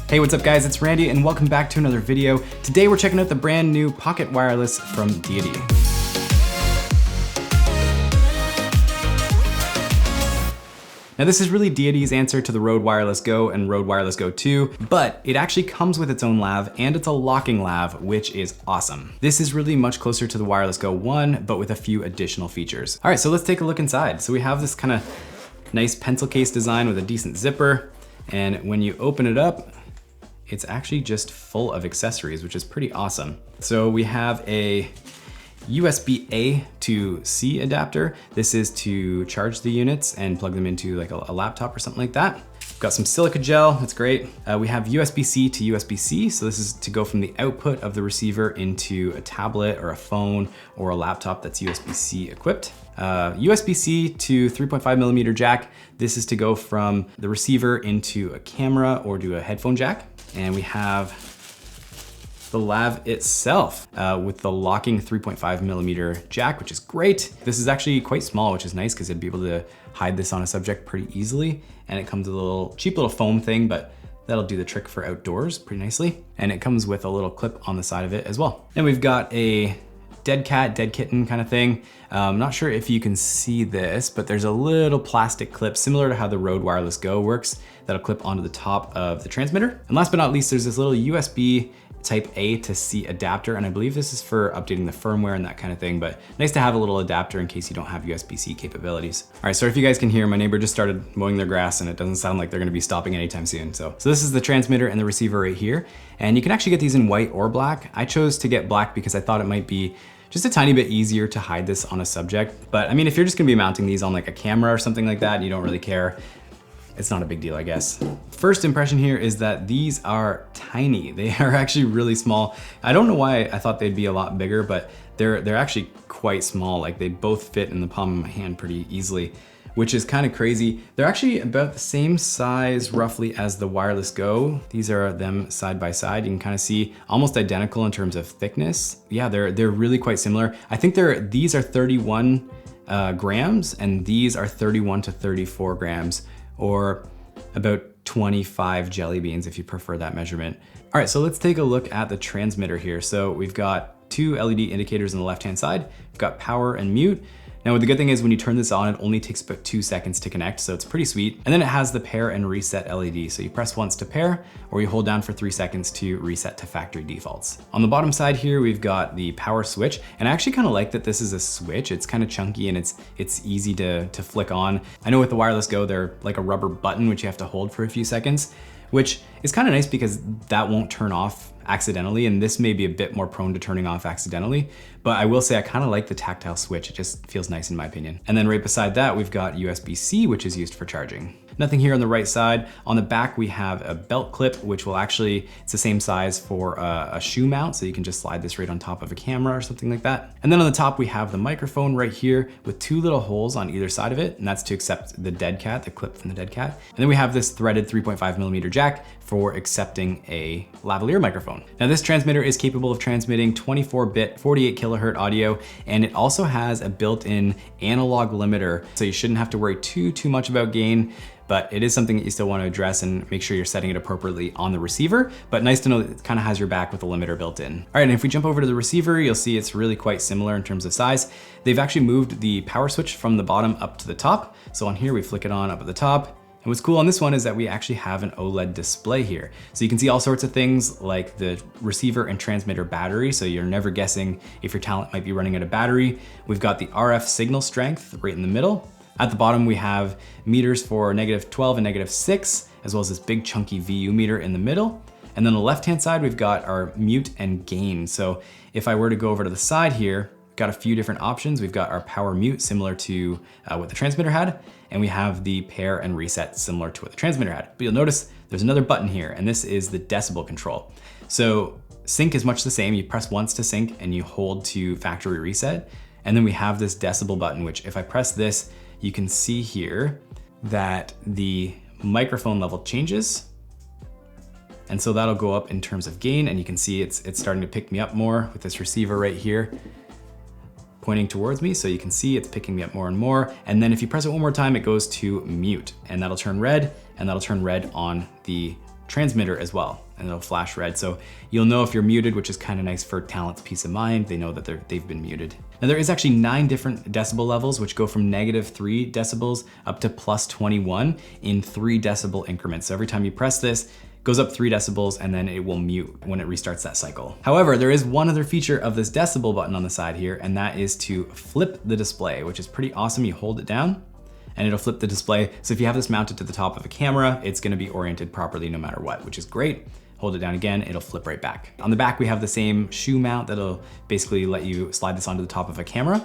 Hey, what's up guys? It's Randy and welcome back to another video. Today we're checking out the brand new Pocket Wireless from Deity. Now this is really Deity's answer to the Rode Wireless Go and Rode Wireless Go 2, but it actually comes with its own lav and it's a locking lav, which is awesome. This is really much closer to the Wireless Go 1, but with a few additional features. All right, so let's take a look inside. So we have this kind of nice pencil case design with a decent zipper. And when you open it up, it's actually just full of accessories, which is pretty awesome. So we have a USB-A to C adapter. This is to charge the units and plug them into like a laptop or something like that. We've got some silica gel, that's great. We have USB-C to USB-C. So this is to go from the output of the receiver into a tablet or a phone or a laptop that's USB-C equipped. USB-C to 3.5 millimeter jack. This is to go from the receiver into a camera or to a headphone jack. And we have the lav itself with the locking 3.5 millimeter jack, which is great. This is actually quite small, which is nice because I'd be able to hide this on a subject pretty easily. And it comes with a little cheap little foam thing, but that'll do the trick for outdoors pretty nicely. And it comes with a little clip on the side of it as well. And we've got a dead cat, dead kitten kind of thing. I'm not sure if you can see this, but there's a little plastic clip similar to how the Rode Wireless Go works that'll clip onto the top of the transmitter. And last but not least, there's this little USB type A to C adapter. And I believe this is for updating the firmware and that kind of thing, but nice to have a little adapter in case you don't have USB-C capabilities. All right, so if you guys can hear, my neighbor just started mowing their grass and it doesn't sound like they're gonna be stopping anytime soon. So this is the transmitter and the receiver right here. And you can actually get these in white or black. I chose to get black because I thought it might be just a tiny bit easier to hide this on a subject. But I mean, if you're just gonna be mounting these on like a camera or something like that and you don't really care, it's not a big deal, I guess. First impression here is that these are tiny. They are actually really small. I don't know why I thought they'd be a lot bigger, but they're actually quite small. Like they both fit in the palm of my hand pretty easily, which is kind of crazy. They're actually about the same size roughly as the Wireless Go. These are them side by side. You can kind of see almost identical in terms of thickness. Yeah, they're really quite similar. I think these are 31 grams and these are 31 to 34 grams, or about 25 jelly beans if you prefer that measurement. All right, so let's take a look at the transmitter here. So we've got two LED indicators on the left-hand side. We've got power and mute. Now, the good thing is when you turn this on, it only takes about 2 seconds to connect, so it's pretty sweet. And then it has the pair and reset LED. So you press once to pair, or you hold down for 3 seconds to reset to factory defaults. On the bottom side here, we've got the power switch. And I actually kind of like that this is a switch. It's kind of chunky and it's easy to flick on. I know with the Wireless Go, they're like a rubber button, which you have to hold for a few seconds, which is kind of nice because that won't turn off accidentally, and this may be a bit more prone to turning off accidentally, but I will say I kind of like the tactile switch. It just feels nice in my opinion. And then right beside that, we've got USB-C, which is used for charging. Nothing here on the right side. On the back, we have a belt clip, which will actually, it's the same size for a shoe mount, so you can just slide this right on top of a camera or something like that. And then on the top, we have the microphone right here with 2 little holes on either side of it, and that's to accept the dead cat, the clip from the dead cat. And then we have this threaded 3.5 millimeter jack for accepting a lavalier microphone. Now this transmitter is capable of transmitting 24-bit, 48 kilohertz audio, and it also has a built-in analog limiter, so you shouldn't have to worry too much about gain, but it is something that you still want to address and make sure you're setting it appropriately on the receiver, but nice to know that it kind of has your back with the limiter built in. All right, and if we jump over to the receiver, you'll see it's really quite similar in terms of size. They've actually moved the power switch from the bottom up to the top. So on here, we flick it on up at the top. And what's cool on this one is that we actually have an OLED display here. So you can see all sorts of things like the receiver and transmitter battery. So you're never guessing if your talent might be running out of battery. We've got the RF signal strength right in the middle. At the bottom, we have meters for -12 and -6, as well as this big chunky VU meter in the middle. And then on the left-hand side, we've got our mute and gain. So if I were to go over to the side here, we've got a few different options. We've got our power mute similar to what the transmitter had, and we have the pair and reset similar to what the transmitter had. But you'll notice there's another button here, and this is the decibel control. So sync is much the same. You press once to sync and you hold to factory reset. And then we have this decibel button, which if I press this, you can see here that the microphone level changes. And so that'll go up in terms of gain, and you can see it's starting to pick me up more with this receiver right here pointing towards me. So you can see it's picking me up more and more. And then if you press it one more time, it goes to mute, and that'll turn red, and that'll turn red on the transmitter as well, and it'll flash red. So you'll know if you're muted, which is kind of nice for talent's peace of mind. They know that they've been muted. Now there is actually 9 different decibel levels, which go from -3 decibels up to +21 in 3 decibel increments. So every time you press this, it goes up 3 decibels and then it will mute when it restarts that cycle. However, there is one other feature of this decibel button on the side here, and that is to flip the display, which is pretty awesome. You hold it down and it'll flip the display. So if you have this mounted to the top of a camera, it's gonna be oriented properly no matter what, which is great. Hold it down again, it'll flip right back. On the back, we have the same shoe mount that'll basically let you slide this onto the top of a camera.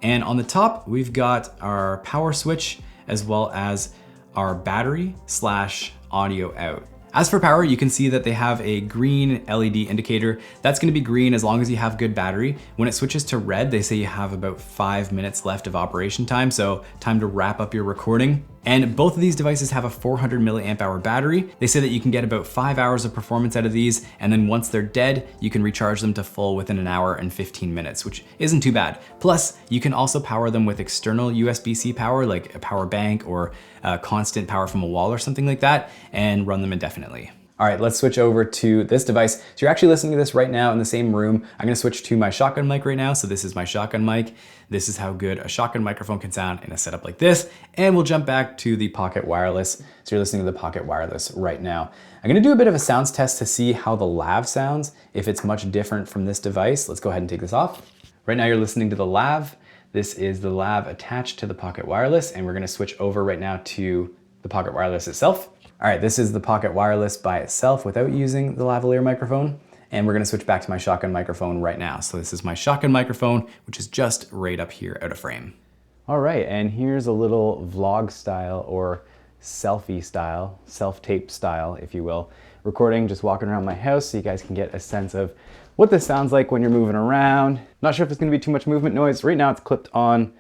And on the top, we've got our power switch as well as our battery / audio out. As for power, you can see that they have a green LED indicator. That's gonna be green as long as you have good battery. When it switches to red, they say you have about 5 minutes left of operation time, so time to wrap up your recording. And both of these devices have a 400 milliamp hour battery. They say that you can get about 5 hours of performance out of these, and then once they're dead, you can recharge them to full within an hour and 15 minutes, which isn't too bad. Plus, you can also power them with external USB-C power, like a power bank or constant power from a wall or something like that, and run them indefinitely. All right, let's switch over to this device. So you're actually listening to this right now in the same room. I'm gonna switch to my shotgun mic right now. So this is my shotgun mic. This is how good a shotgun microphone can sound in a setup like this. And we'll jump back to the Pocket Wireless. So you're listening to the Pocket Wireless right now. I'm gonna do a bit of a sounds test to see how the lav sounds, if it's much different from this device. Let's go ahead and take this off. Right now you're listening to the lav. This is the lav attached to the Pocket Wireless, and we're gonna switch over right now to the Pocket Wireless itself. All right, this is the Pocket Wireless by itself without using the lavalier microphone. And we're gonna switch back to my shotgun microphone right now. So this is my shotgun microphone, which is just right up here out of frame. All right, and here's a little vlog style or selfie style, self-tape style, if you will, recording, just walking around my house so you guys can get a sense of what this sounds like when you're moving around. Not sure if it's gonna be too much movement noise. Right now it's clipped on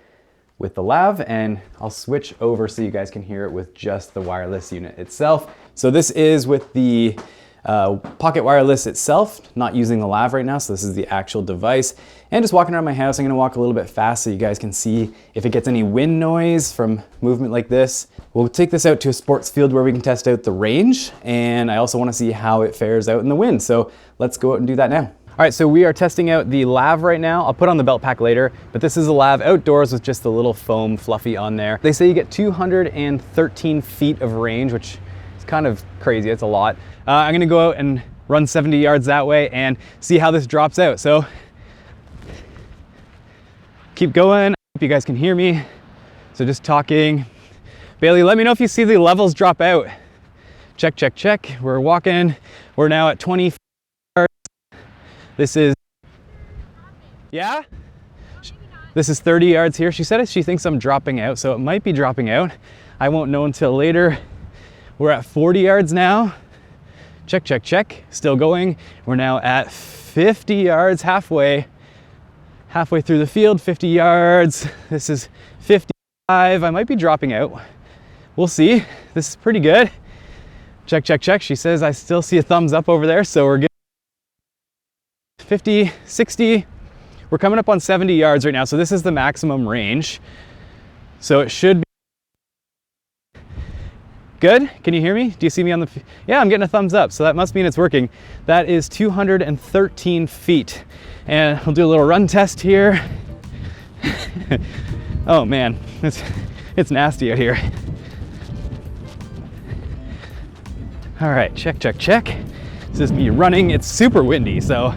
with the lav, and I'll switch over so you guys can hear it with just the wireless unit itself. So this is with the Pocket Wireless itself, not using the lav right now, so this is the actual device. And just walking around my house, I'm gonna walk a little bit fast so you guys can see if it gets any wind noise from movement like this. We'll take this out to a sports field where we can test out the range, and I also wanna see how it fares out in the wind. So let's go out and do that now. All right, so we are testing out the lav right now. I'll put on the belt pack later, but this is a lav outdoors with just a little foam fluffy on there. They say you get 213 feet of range, which is kind of crazy, it's a lot. I'm gonna go out and run 70 yards that way and see how this drops out. So keep going, I hope you guys can hear me. So just talking. Bailey, let me know if you see the levels drop out. Check, check, check. We're walking, we're now at 20 yards. This is, yeah? This is 30 yards here. She said she thinks I'm dropping out, so it might be dropping out. I won't know until later. We're at 40 yards now. Check, check, check. Still going. We're now at 50 yards, halfway through the field, 50 yards. This is 55. I might be dropping out. We'll see. This is pretty good. Check, check, check. She says I still see a thumbs up over there, so we're good. 50, 60, we're coming up on 70 yards right now, so this is the maximum range. So it should be good. Can you hear me? Do you see me on the, yeah, I'm getting a thumbs up, so that must mean it's working. That is 213 feet. And we'll do a little run test here. Oh man, it's nasty out here. All right, check, check, check. This is me running. It's super windy, so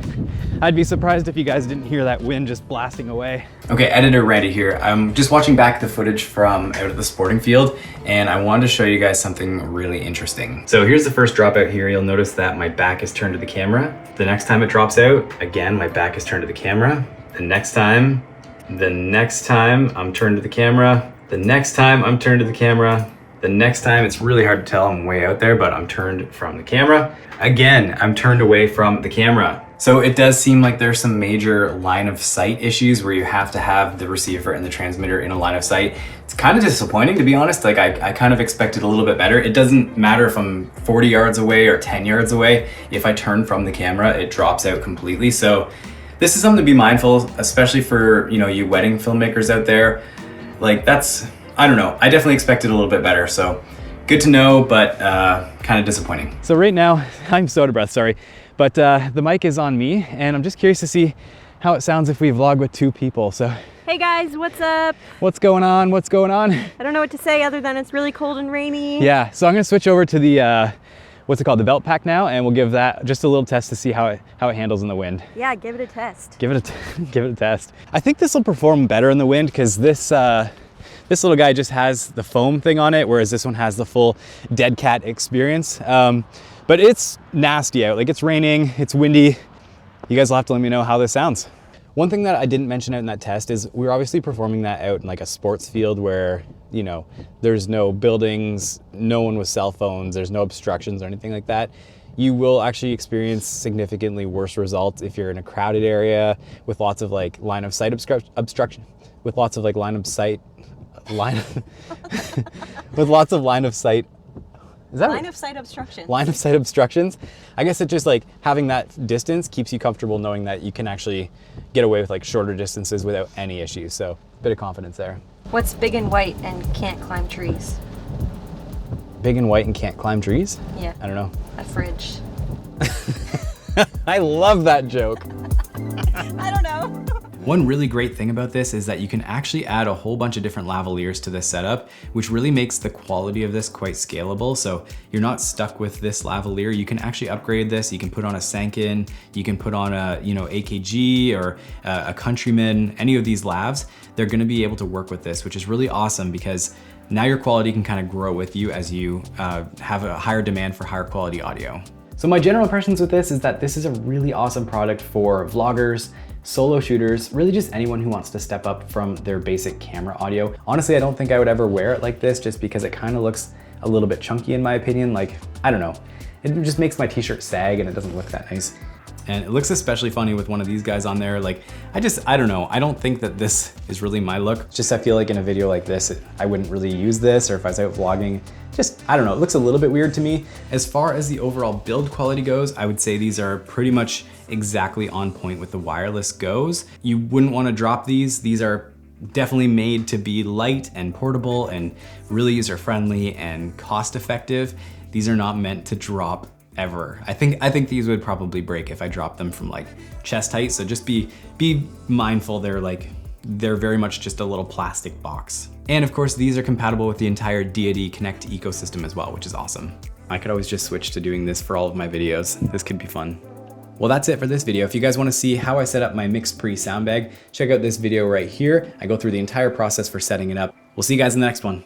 I'd be surprised if you guys didn't hear that wind just blasting away. Okay, editor Randy here. I'm just watching back the footage from out at the sporting field, and I wanted to show you guys something really interesting. So here's the first dropout here. You'll notice that my back is turned to the camera. The next time it drops out, again, my back is turned to the camera. The next time I'm turned to the camera. The next time I'm turned to the camera. The next time, it's really hard to tell, I'm way out there, but I'm turned from the camera. Again, I'm turned away from the camera. So it does seem like there's some major line of sight issues where you have to have the receiver and the transmitter in a line of sight. It's kind of disappointing, to be honest. Like I kind of expected a little bit better. It doesn't matter if I'm 40 yards away or 10 yards away. If I turn from the camera, it drops out completely. So this is something to be mindful, especially for, you wedding filmmakers out there. Like I don't know, I definitely expected a little bit better. So Good to know, but kind of disappointing. So right now, I'm so out of breath, sorry, but the mic is on me, and I'm just curious to see how it sounds if we vlog with 2 people. So, hey guys, what's up? What's going on? What's going on? I don't know what to say other than it's really cold and rainy. Yeah, so I'm gonna switch over to the what's it called, the belt pack now, and we'll give that just a little test to see how it handles in the wind. Yeah, give it a test. Give it a test. I think this will perform better in the wind because this little guy just has the foam thing on it, whereas this one has the full dead cat experience. But it's nasty out. Like, it's raining, it's windy. You guys will have to let me know how this sounds. One thing that I didn't mention out in that test is we were obviously performing that out in like a sports field where, you know, there's no buildings, no one with cell phones, there's no obstructions or anything like that. You will actually experience significantly worse results if you're in a crowded area with lots of like line of sight obstruction, with lots of like line of sight obstructions. I guess it just like having that distance keeps you comfortable knowing that you can actually get away with like shorter distances without any issues. So a bit of confidence there. What's big and white and can't climb trees? Big and white and can't climb trees? Yeah. I don't know. A fridge. I love that joke. I don't know. One really great thing about this is that you can actually add a whole bunch of different lavaliers to this setup, which really makes the quality of this quite scalable. So you're not stuck with this lavalier. You can actually upgrade this. You can put on a Sankin, you can put on a, you know, AKG or a Countryman, any of these lavs, they're gonna be able to work with this, which is really awesome because now your quality can kind of grow with you as you have a higher demand for higher quality audio. So my general impressions with this is that this is a really awesome product for vloggers, solo shooters, really just anyone who wants to step up from their basic camera audio. Honestly, I don't think I would ever wear it like this just because it kind of looks a little bit chunky in my opinion. Like, I don't know, it just makes my t-shirt sag and it doesn't look that nice. And it looks especially funny with one of these guys on there. Like, I don't know. I don't think that this is really my look. Just I feel like in a video like this, I wouldn't really use this, or if I was out vlogging, just, I don't know, it looks a little bit weird to me. As far as the overall build quality goes, I would say these are pretty much exactly on point with the wireless goes. You wouldn't want to drop these. These are definitely made to be light and portable and really user friendly and cost effective. These are not meant to drop ever. I think these would probably break if I dropped them from like chest height. So just be mindful. They're very much just a little plastic box. And of course, these are compatible with the entire Deity Connect ecosystem as well, which is awesome. I could always just switch to doing this for all of my videos. This could be fun. Well, that's it for this video. If you guys want to see how I set up my Mix Pre sound bag, check out this video right here. I go through the entire process for setting it up. We'll see you guys in the next one.